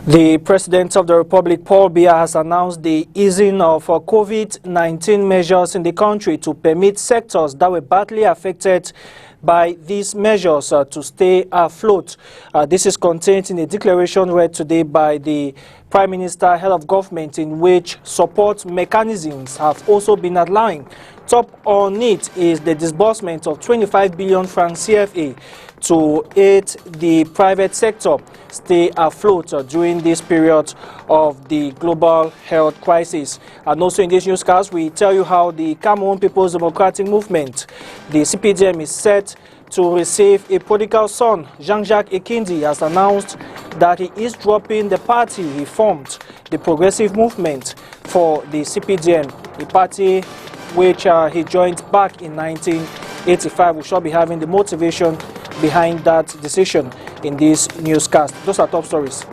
The President of the Republic, Paul Biya, has announced the easing of COVID-19 measures in the country to permit sectors that were badly affected by these measures to stay afloat. This is contained in a declaration read today by the Prime Minister, head of government, in which support mechanisms have also been outlined. Top on it is the disbursement of 25 billion francs CFA to aid the private sector stay afloat during this period of the global health crisis. And also in this newscast, we tell you how the Cameroon People's Democratic Movement, the CPDM, is set to receive a prodigal son. Jean-Jacques Ekindi has announced that he is dropping the party he formed, the Progressive Movement for the CPDM, a party which he joined back in 1985. We shall be having the motivation behind that decision in this newscast. Those are top stories.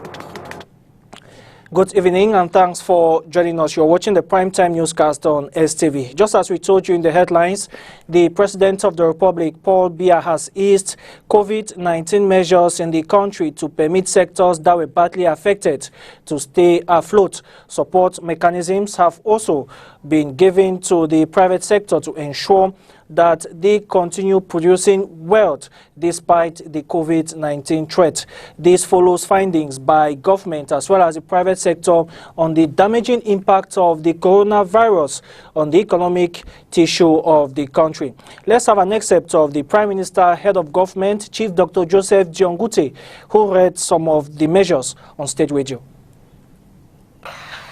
Good evening and thanks for joining us. You're watching the Primetime Newscast on STV. Just as we told you in the headlines, the President of the Republic, Paul Biya, has eased COVID-19 measures in the country to permit sectors that were badly affected to stay afloat. Support mechanisms have also been given to the private sector to ensure that they continue producing wealth despite the COVID-19 threat. This follows findings by government as well as the private sector on the damaging impact of the coronavirus on the economic tissue of the country. Let's have an excerpt of the Prime Minister, head of government, Chief Dr. Joseph Diongute, who read some of the measures on state radio.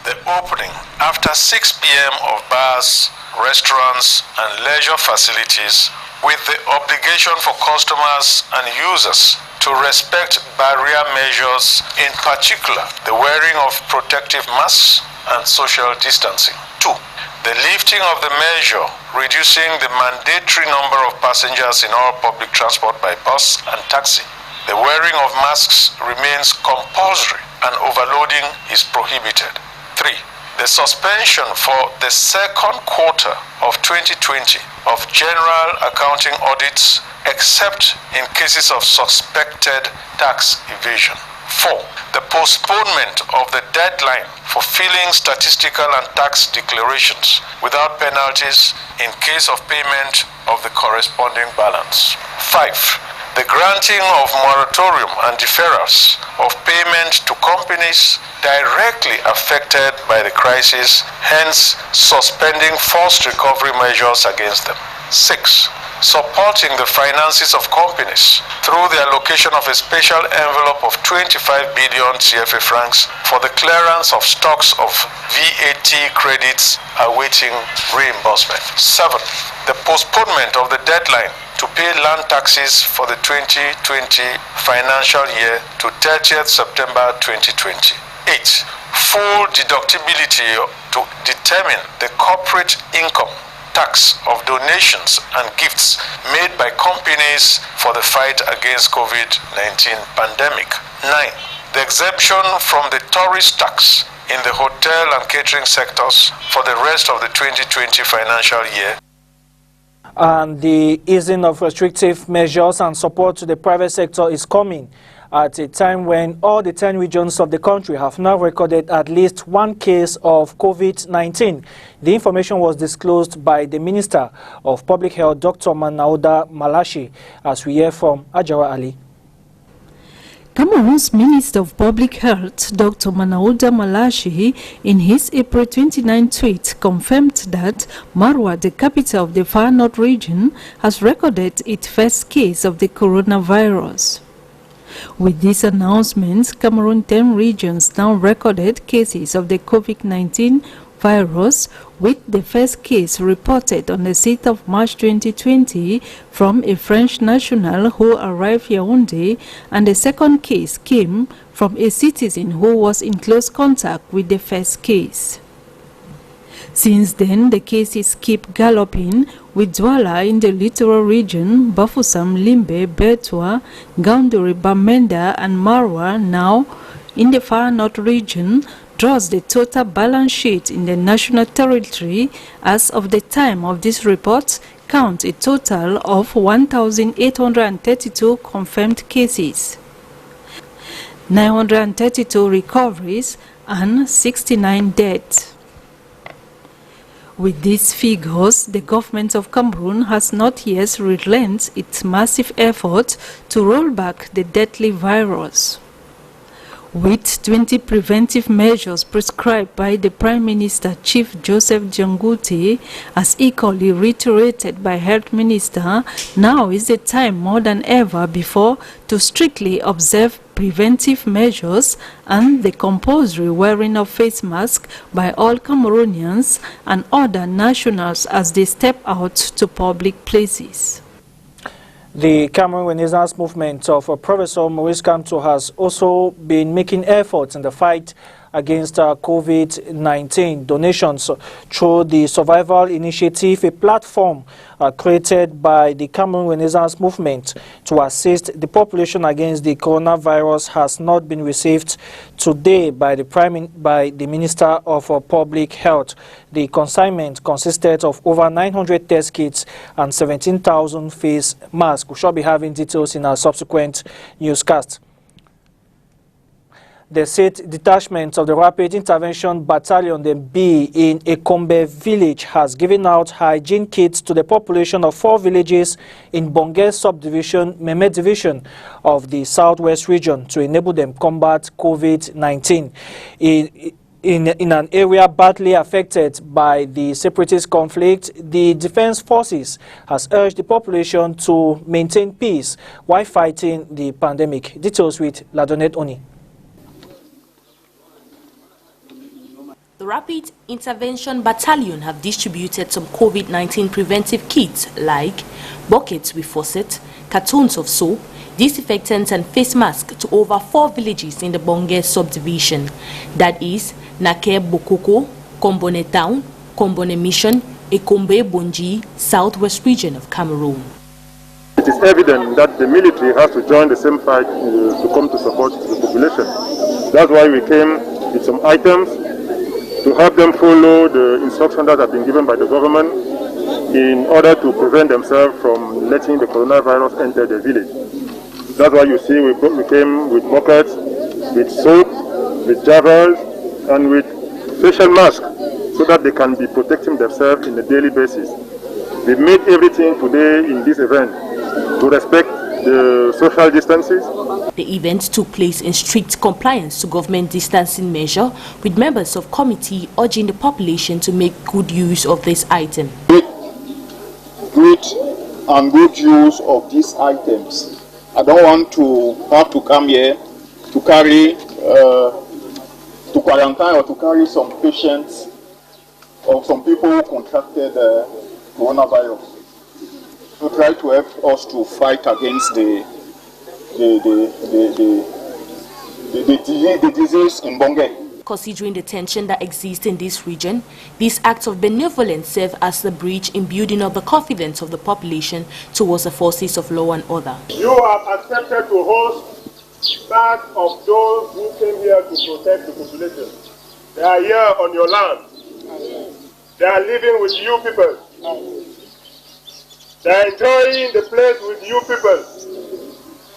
The opening after 6 p.m. of bars, restaurants and leisure facilities with the obligation for customers and users to respect barrier measures, in particular the wearing of protective masks and social distancing. 2. The lifting of the measure reducing the mandatory number of passengers in all public transport by bus and taxi. The wearing of masks remains compulsory and overloading is prohibited. 3. The suspension for the second quarter of 2020 of general accounting audits except in cases of suspected tax evasion. 4. The postponement of the deadline for filling statistical and tax declarations without penalties in case of payment of the corresponding balance. 5. The granting of moratorium and deferrals of payment to companies directly affected by the crisis, hence suspending forced recovery measures against them. 6. Supporting the finances of companies through the allocation of a special envelope of 25 billion CFA francs for the clearance of stocks of VAT credits awaiting reimbursement. 7. The postponement of the deadline to pay land taxes for the 2020 financial year to 30th September 2020. 8. Full deductibility to determine the corporate income tax of donations and gifts made by companies for the fight against COVID-19 pandemic. 9. The exemption from the tourist tax in the hotel and catering sectors for the rest of the 2020 financial year. And the easing of restrictive measures and support to the private sector is coming at a time when all the 10 regions of the country have now recorded at least one case of COVID-19. The information was disclosed by the Minister of Public Health, Dr. Manauda Malashi, as we hear from Ajawa Ali. Cameroon's Minister of Public Health, Dr. Manauda Malashi, in his April 29 tweet, confirmed that Marwa, the capital of the Far North region, has recorded its first case of the coronavirus. With these announcements, Cameroon's 10 regions now recorded cases of the COVID-19 virus, with the first case reported on the 6th of March 2020 from a French national who arrived Yaoundé, and the second case came from a citizen who was in close contact with the first case. Since then, the cases keep galloping, with Douala in the littoral region, Bafoussam, Limbe, Bertoua, Gaoundoury, Bamenda and Marwa now in the Far North region draws the total balance sheet in the national territory as of the time of this report count a total of 1,832 confirmed cases. 932 recoveries and 69 deaths. With these figures, the government of Cameroon has not yet relented its massive effort to roll back the deadly virus. With 20 preventive measures prescribed by the Prime Minister Chief Joseph Janguti, as equally reiterated by Health Minister, now is the time more than ever before to strictly observe preventive measures and the compulsory wearing of face masks by all Cameroonians and other nationals as they step out to public places. The Cameroon Renaissance movement of Professor Maurice Kamto has also been making efforts in the fight against COVID-19. Donations through the Survival Initiative, a platform created by the Cameroon Renaissance movement to assist the population against the coronavirus, has not been received today by the Minister of Public Health. The consignment consisted of over 900 test kits and 17,000 face masks. We shall be having details in our subsequent newscast. The 6th Detachment of the Rapid Intervention Battalion, the B, in Ekombe village has given out hygiene kits to the population of 4 villages in Bonge subdivision, Meme division of the Southwest region to enable them combat COVID-19. In an area badly affected by the separatist conflict, the Defense Forces has urged the population to maintain peace while fighting the pandemic. Details with Ladonet Oni. The Rapid Intervention Battalion have distributed some COVID-19 preventive kits like buckets with faucet, cartons of soap, disinfectants and face masks to over 4 villages in the Bonge subdivision. That is Nake Bokoko, Kombone Town, Kombone Mission, Ekombe Bonji, Southwest region of Cameroon. It is evident that the military has to join the same fight to come to support the population. That's why we came with some items to help them follow the instructions that have been given by the government in order to prevent themselves from letting the coronavirus enter the village. That's why you see we came with buckets, with soap, with javels, and with facial masks so that they can be protecting themselves on a daily basis. We made everything today in this event to respect the social distances. The event took place in strict compliance to government distancing measure, with members of committee urging the population to make good use of this item. Great and good use of these items. I don't want to have to come here to carry, to quarantine or to carry some patients or some people who contracted coronavirus. To try to help us to fight against the disease in Bonge. Considering the tension that exists in this region, these acts of benevolence serve as the bridge in building up the confidence of the population towards the forces of law and order. You have accepted to host part of those who came here to protect the population. They are here on your land. They are living with you people. They are enjoying the place with you people.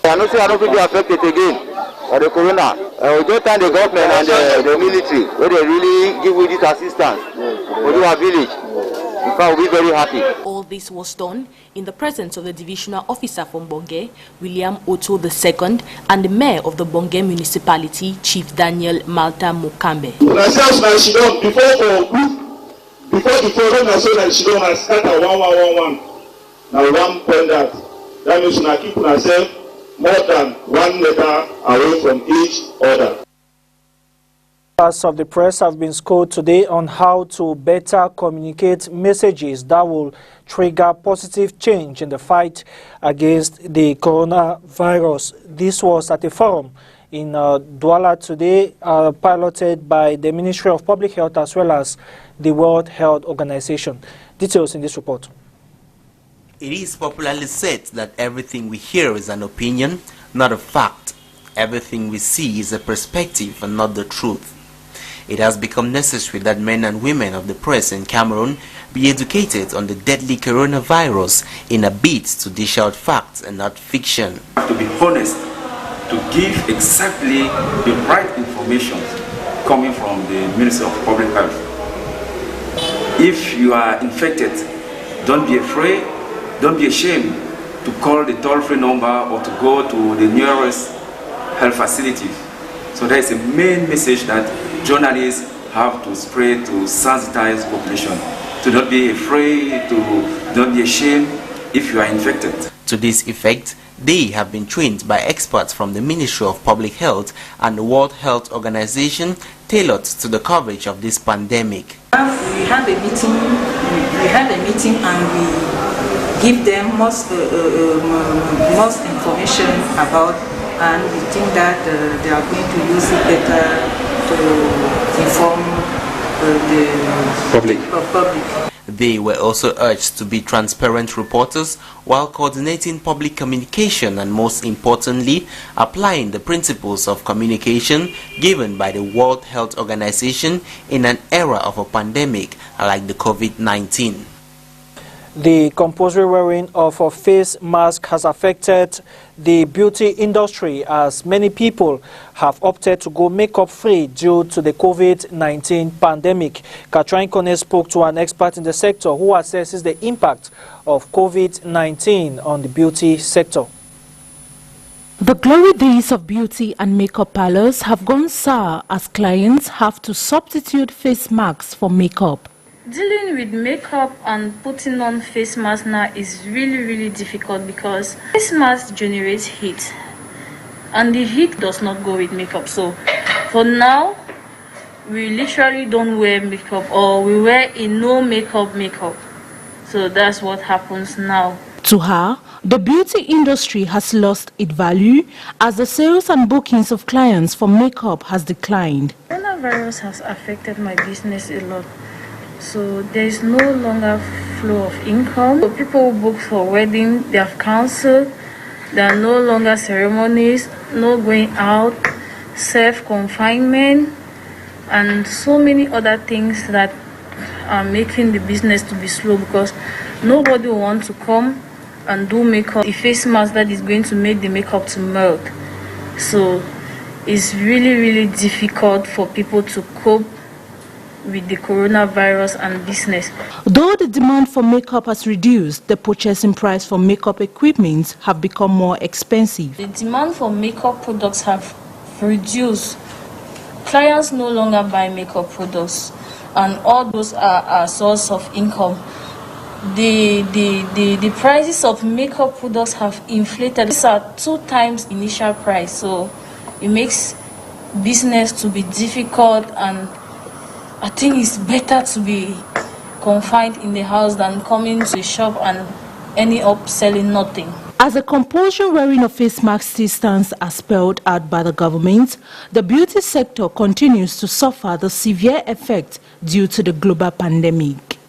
I don't think they are affected again by the corona. We don't thank the government and the military where they really give you this assistance for your village. In fact, we'll be very happy. All this was done in the presence of the divisional officer from Bonge, William Otto II, and the mayor of the Bonge municipality, Chief Daniel Malta Mukambe. Before the corona, so she don't have started 1111. Now 1 point that means we keep ourselves more than 1 meter away from each other. Members of the press have been schooled today on how to better communicate messages that will trigger positive change in the fight against the coronavirus. This was at a forum in Douala today, piloted by the Ministry of Public Health as well as the World Health Organization. Details in this report. It is popularly said that everything we hear is an opinion, not a fact. Everything we see is a perspective and not the truth. It has become necessary that men and women of the press in Cameroon be educated on the deadly coronavirus in a bid to dish out facts and not fiction. To be honest to give exactly the right information coming from the Ministry of Public Health. If you are infected, don't be afraid, don't be ashamed to call the toll-free number or to go to the nearest health facility. So that is a main message that journalists have to spread to sensitize the population. To not be afraid, to don't be ashamed if you are infected. To this effect, they have been trained by experts from the Ministry of Public Health and the World Health Organization tailored to the coverage of this pandemic. We have a meeting. We have a meeting and we give them most information about, and we think that they are going to use it better to inform the public. They were also urged to be transparent reporters while coordinating public communication and, most importantly, applying the principles of communication given by the World Health Organization in an era of a pandemic like the COVID-19. The compulsory wearing of a face mask has affected the beauty industry as many people have opted to go makeup free due to the COVID-19 pandemic. Katrin Kone spoke to an expert in the sector who assesses the impact of COVID-19 on the beauty sector. The glory days of beauty and makeup parlors have gone sour as clients have to substitute face masks for makeup. Dealing with makeup and putting on face mask now is really difficult because face mask generates heat and the heat does not go with makeup. So for now, we literally don't wear makeup, or we wear a no makeup. So that's what happens now. To her, the beauty industry has lost its value as the sales and bookings of clients for makeup has declined. Coronavirus has affected my business a lot. So there is no longer flow of income. So people who book for wedding, they have cancelled. There are no longer ceremonies, no going out, self-confinement, and so many other things that are making the business to be slow because nobody will want to come and do makeup. A face mask that is going to make the makeup to melt. So it's really difficult for people to cope with the coronavirus and business. Though the demand for makeup has reduced, the purchasing price for makeup equipment have become more expensive. The demand for makeup products have reduced. Clients no longer buy makeup products, and all those are a source of income. The prices of makeup products have inflated. These are 2 times initial price, so it makes business to be difficult, and I think it's better to be confined in the house than coming to the shop and ending up selling nothing. As the compulsory wearing of face masks still stands as spelled out by the government, the beauty sector continues to suffer the severe effect due to the global pandemic.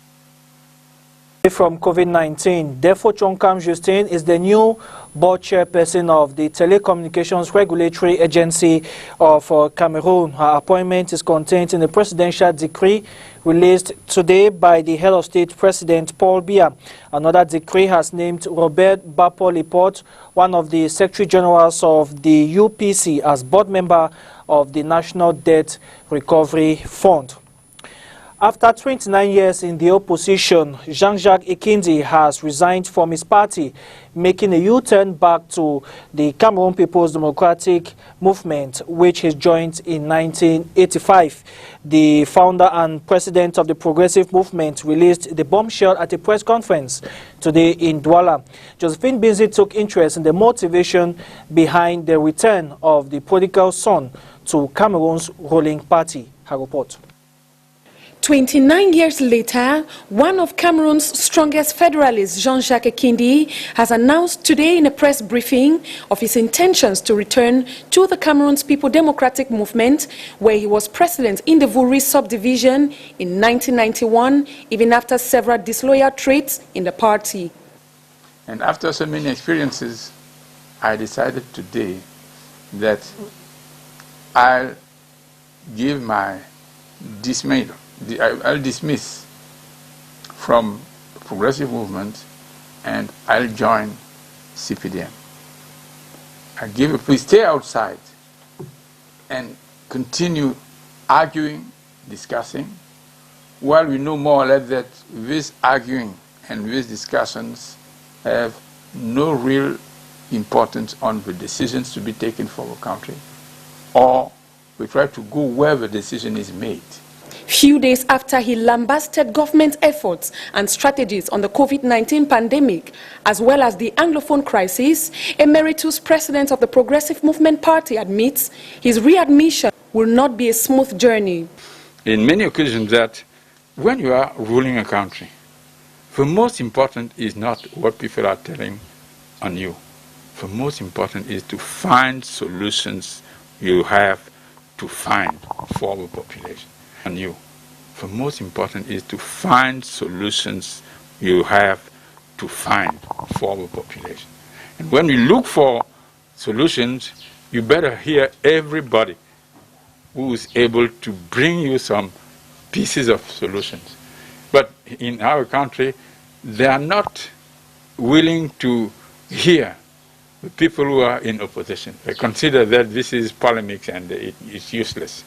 From COVID-19, Defo Chonkam Justin is the new board chairperson of the Telecommunications Regulatory Agency of Cameroon. Her appointment is contained in the presidential decree released today by the head of state President Paul Biya. Another decree has named Robert Bapo-Lipport, one of the Secretary Generals of the UPC, as board member of the National Debt Recovery Fund. After 29 years in the opposition, Jean-Jacques Ekindi has resigned from his party, making a U-turn back to the Cameroon People's Democratic Movement, which he joined in 1985. The founder and president of the Progressive Movement released the bombshell at a press conference today in Douala. Josephine Binzi took interest in the motivation behind the return of the prodigal son to Cameroon's ruling party. Her report. 29 years later, one of Cameroon's strongest federalists, Jean-Jacques Ekindi, has announced today in a press briefing of his intentions to return to the Cameroon's People Democratic Movement, where he was president in the Vouri subdivision in 1991, even after several disloyal traits in the party. And after so many experiences, I decided today that I'll give my dismissal. I'll dismiss from the Progressive Movement and I'll join CPDM. I give you, please stay outside and continue arguing, discussing, while we know more or less that this arguing and these discussions have no real importance on the decisions to be taken for our country, or we try to go where the decision is made. Few days after he lambasted government efforts and strategies on the COVID-19 pandemic, as well as the Anglophone crisis, Emeritus President of the Progressive Movement Party admits his readmission will not be a smooth journey. In many occasions that when you are ruling a country, the most important is not what people are telling on you. The most important is to find solutions you have to find for the population. And you. The most important is to find solutions you have to find for the population. And when you look for solutions, you better hear everybody who is able to bring you some pieces of solutions. But in our country, they are not willing to hear the people who are in opposition. They consider that this is polemics and it's useless.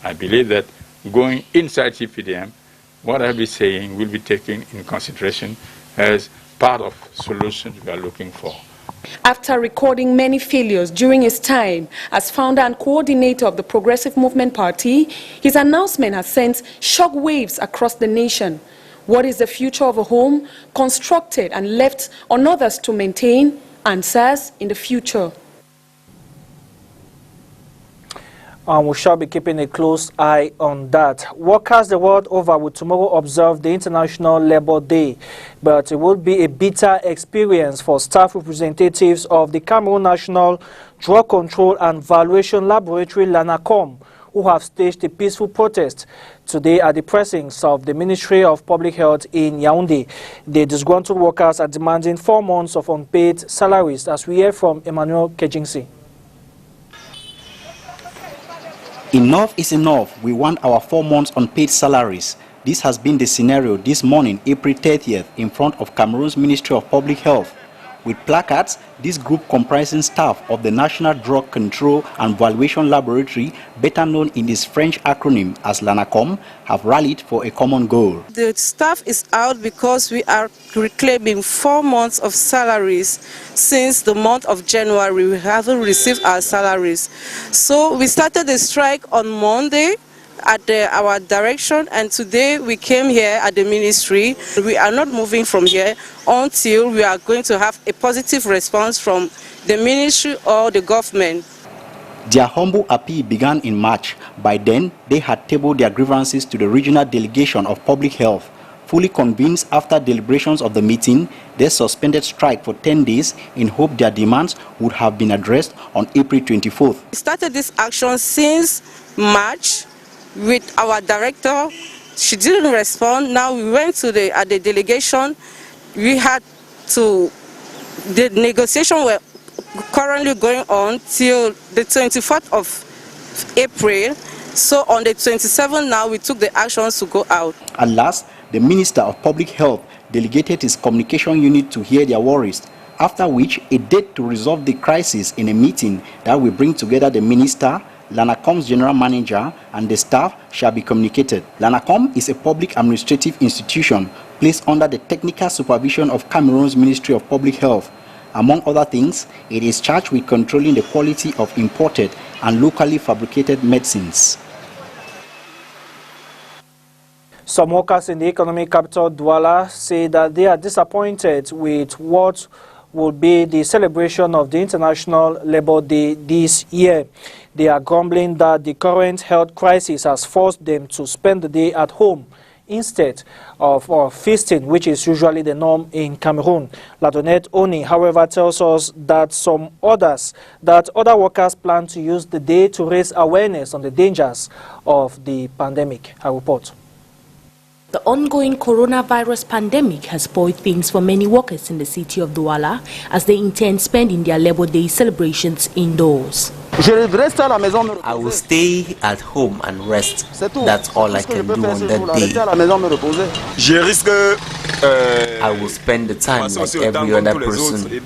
I believe that going inside CPDM, what I'll be saying will be taken in consideration as part of solutions we are looking for. After recording many failures during his time as founder and coordinator of the Progressive Movement Party, his announcement has sent shock waves across the nation. What is the future of a home constructed and left on others to maintain? Answers in the future. We shall be keeping a close eye on that. Workers the world over will tomorrow observe the International Labour Day, but it will be a bitter experience for staff representatives of the Cameroon National Drug Control and Valuation Laboratory, LANACOM, who have staged a peaceful protest today at the precincts of the Ministry of Public Health in Yaoundé. The disgruntled workers are demanding 4 months of unpaid salaries, as we hear from Emmanuel Kejingsi. Enough is enough. We want our 4 months unpaid salaries. This has been the scenario this morning, April 30th, in front of Cameroon's Ministry of Public Health. With placards, this group comprising staff of the National Drug Control and Valuation Laboratory, better known in its French acronym as LANACOM, have rallied for a common goal. The staff is out because we are reclaiming 4 months of salaries. Since the month of January, we haven't received our salaries. So we started the strike on Monday at our direction, and today we came here at the ministry. We are not moving from here until we are going to have a positive response from the ministry or the government. Their humble appeal began in March. By then, they had tabled their grievances to the regional delegation of public health. Fully convinced after deliberations of the meeting, they suspended strike for 10 days in hope their demands would have been addressed on April 24th. We started this action since March with our director. She didn't respond. Now we went to the delegation. We had to, the negotiations were currently going on till the 24th of April. So on the 27th now we took the actions to go out. At last, the Minister of Public Health delegated his communication unit to hear their worries, after which a date to resolve the crisis in a meeting that will bring together the Minister, LANACOM's General Manager and the staff shall be communicated. LANACOM is a public administrative institution placed under the technical supervision of Cameroon's Ministry of Public Health. Among other things, it is charged with controlling the quality of imported and locally fabricated medicines. Some workers in the economic capital, Douala, say that they are disappointed with what will be the celebration of the International Labour Day this year. They are grumbling that the current health crisis has forced them to spend the day at home instead of feasting, which is usually the norm in Cameroon. Ladonette Oni, however, tells us that other workers plan to use the day to raise awareness on the dangers of the pandemic. I report. The ongoing coronavirus pandemic has spoiled things for many workers in the city of Douala as they intend spending their Labour Day celebrations indoors. I will stay at home and rest. That's all I can do on that day. Je risque I will spend the time like every other person,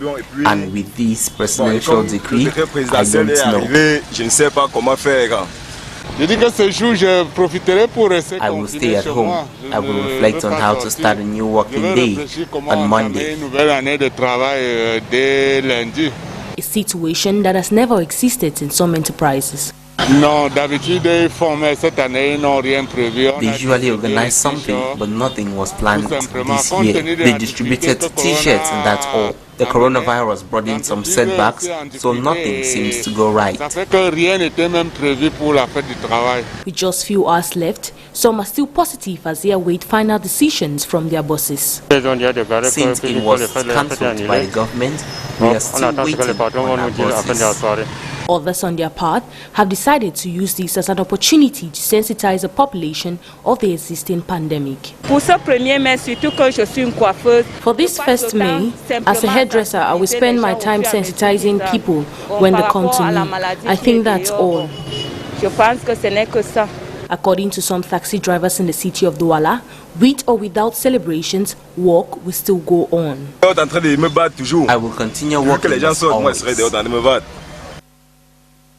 and with this presidential decree, I don't know. I will stay at home. I will reflect on how to start a new working day on Monday. A situation that has never existed in some enterprises. They usually organize something, but nothing was planned this year. They distributed t-shirts and that's all. The coronavirus brought in some setbacks, so nothing seems to go right. With just few hours left, some are still positive as they await final decisions from their bosses. Since it was cancelled by the government, we are still waiting on our bosses. Others, on their part, have decided to use this as an opportunity to sensitize the population of the existing pandemic. For this 1st May, as a hairdresser, I will spend my time sensitizing people when they come to me. I think that's all. According to some taxi drivers in the city of Douala, with or without celebrations, work will still go on. I will continue working as always.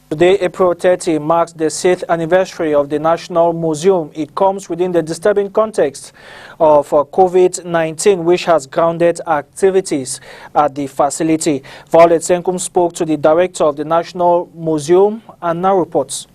Today, April 30, marks the 6th anniversary of the National Museum. It comes within the disturbing context of COVID-19, which has grounded activities at the facility. Violet Senkum spoke to the director of the National Museum and now reports.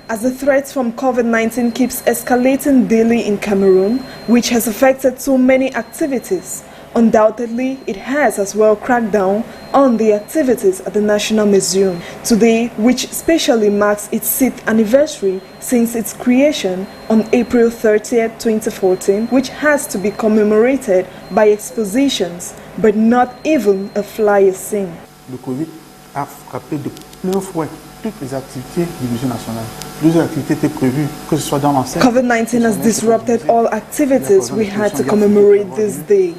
As the threat from COVID-19 keeps escalating daily in Cameroon, which has affected so many activities, undoubtedly, it has as well cracked down on the activities at the National Museum. Today, which specially marks its 6th anniversary since its creation on April 30th, 2014, which has to be commemorated by expositions, but not even a flyer seen. Le Covid a frappé de plein fouet toutes les activités du Musée national. Plusieurs activités étaient prévues, que ce soit dans l'enceinte. COVID-19 has disrupted all activities we had to commemorate this day,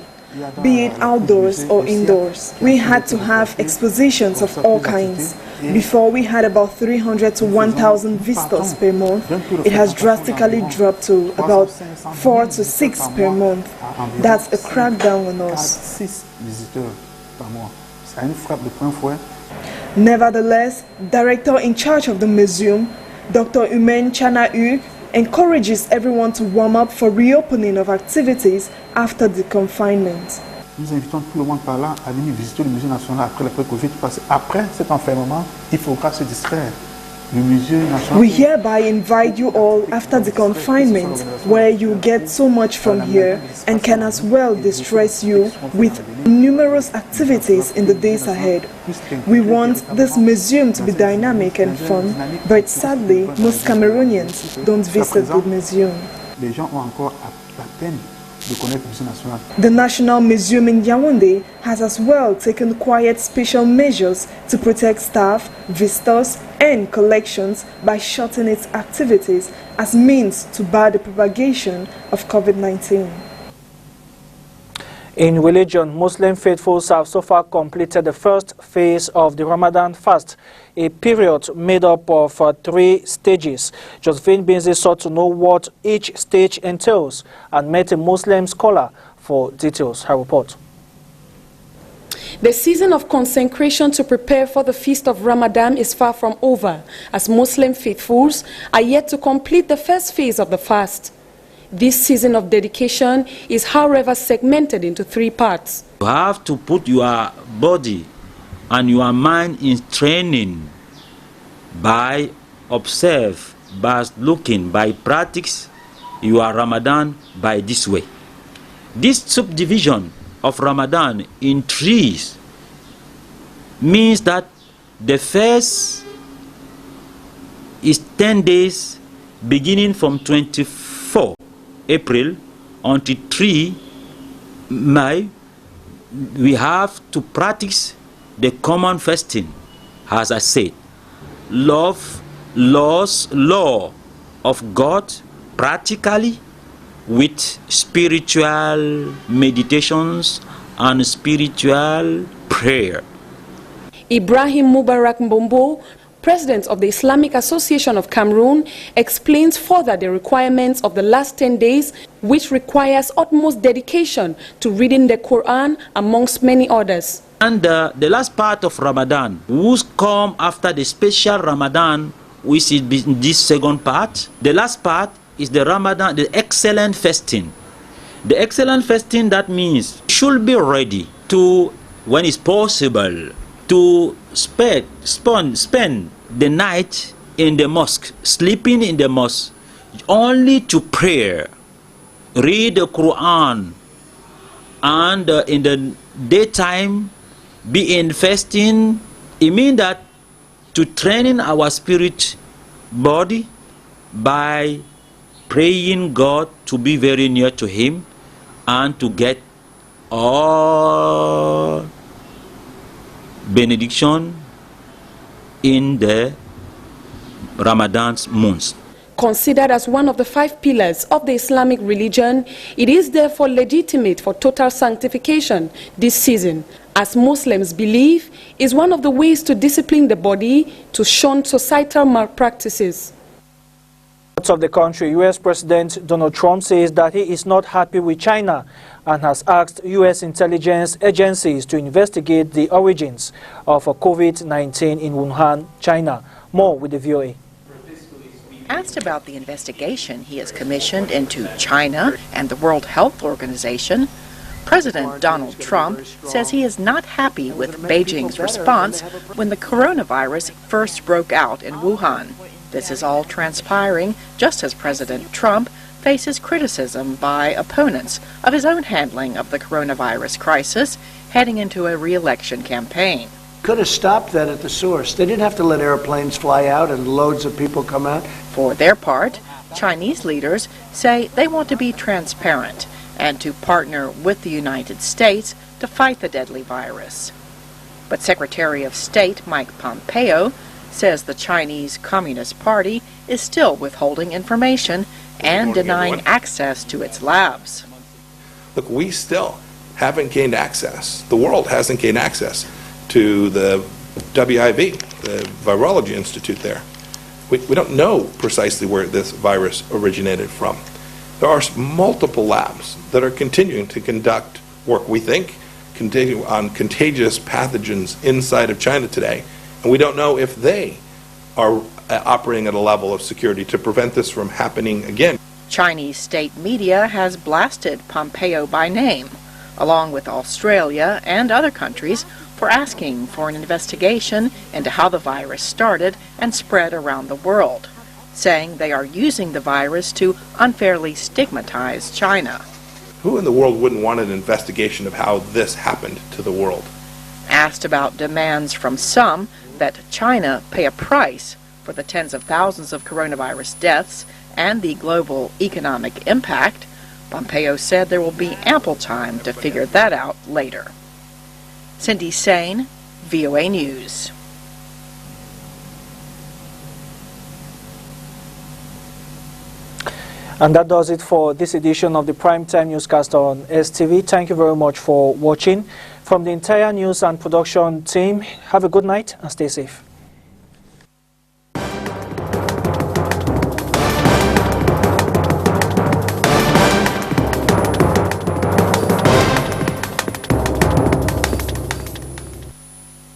be it outdoors or indoors. We had to have expositions of all kinds. Before, we had about 300 to 1,000 visitors per month. It has drastically dropped to about 4 to 6 per month. That's a crackdown on us. Nevertheless, director in charge of the museum, Dr. Umen Chana-U, encourages everyone to warm up for reopening of activities after the confinement. Nous invitons tout le monde par là à venir visiter le musée national après l'après-Covid, parce qu'après cet enfermement, il faudra se distraire. Le musée national. We hereby invite you all after the confinement, where you get so much from here and can as well distress you with numerous activities in the days ahead. We want this museum to be dynamic and fun, but sadly, most Cameroonians don't visit the museum. Les gens ont encore la peine de connaître le musée national. The National Museum in Yaoundé has as well taken quite special measures to protect staff, visitors, and collections by shutting its activities as means to bar the propagation of COVID-19. In religion, Muslim faithfuls have so far completed the first phase of the Ramadan fast, a period made up of 3 stages. Josephine Binzi sought to know what each stage entails and met a Muslim scholar for details. Her report. The season of consecration to prepare for the feast of Ramadan is far from over, as Muslim faithfuls are yet to complete the first phase of the fast. This season of dedication is, however, segmented into 3 parts. You have to put your body and your mind in training by observe, by looking, by practice your Ramadan by this way. This subdivision of Ramadan in 3 means that the first is 10 days beginning from 24 April until 3 May. We have to practice the common fasting, as I said. Law of God practically with spiritual meditations and spiritual prayer. Ibrahim Mubarak Mbombo, president of the Islamic Association of Cameroon, explains further the requirements of the last 10 days, which requires utmost dedication to reading the Quran, amongst many others. And the last part of Ramadan, who's come after the special Ramadan, which is this second part. The last part is the Ramadan, the excellent fasting. The excellent fasting, that means you should be ready to, when it's possible, to spend the night in the mosque, sleeping in the mosque, only to pray, read the Quran, and in the daytime be in fasting. It means that to training our spirit body by praying God to be very near to Him and to get all benediction in the Ramadan's months. Considered as one of the 5 pillars of the Islamic religion, it is therefore legitimate for total sanctification this season, as Muslims believe is one of the ways to discipline the body to shun societal malpractices. Of the country, U.S. President Donald Trump says that he is not happy with China and has asked U.S. intelligence agencies to investigate the origins of COVID-19 in Wuhan, China. More with the VOA. Asked about the investigation he has commissioned into China and the World Health Organization, President Donald Trump says he is not happy with Beijing's response when the coronavirus first broke out in Wuhan. This is all transpiring just as President Trump faces criticism by opponents of his own handling of the coronavirus crisis heading into a re-election campaign. Could have stopped that at the source. They didn't have to let airplanes fly out and loads of people come out. For their part, Chinese leaders say they want to be transparent and to partner with the United States to fight the deadly virus. But Secretary of State Mike Pompeo says the Chinese Communist Party is still withholding information and denying access to its labs. Look, we still haven't gained access. The world hasn't gained access to the WIV, the Virology Institute there. We don't know precisely where this virus originated from. There are multiple labs that are continuing to conduct work, we think, continue on contagious pathogens inside of China today, and we don't know if they are operating at a level of security to prevent this from happening again. Chinese state media has blasted Pompeo by name, along with Australia and other countries, for asking for an investigation into how the virus started and spread around the world, saying they are using the virus to unfairly stigmatize China. Who in the world wouldn't want an investigation of how this happened to the world? Asked about demands from some that China pay a price for the tens of thousands of coronavirus deaths and the global economic impact, Pompeo said there will be ample time to figure that out later. Cindy Sain, VOA News. And that does it for this edition of the Primetime Newscast on STV. Thank you very much for watching. From the entire news and production team, have a good night and stay safe.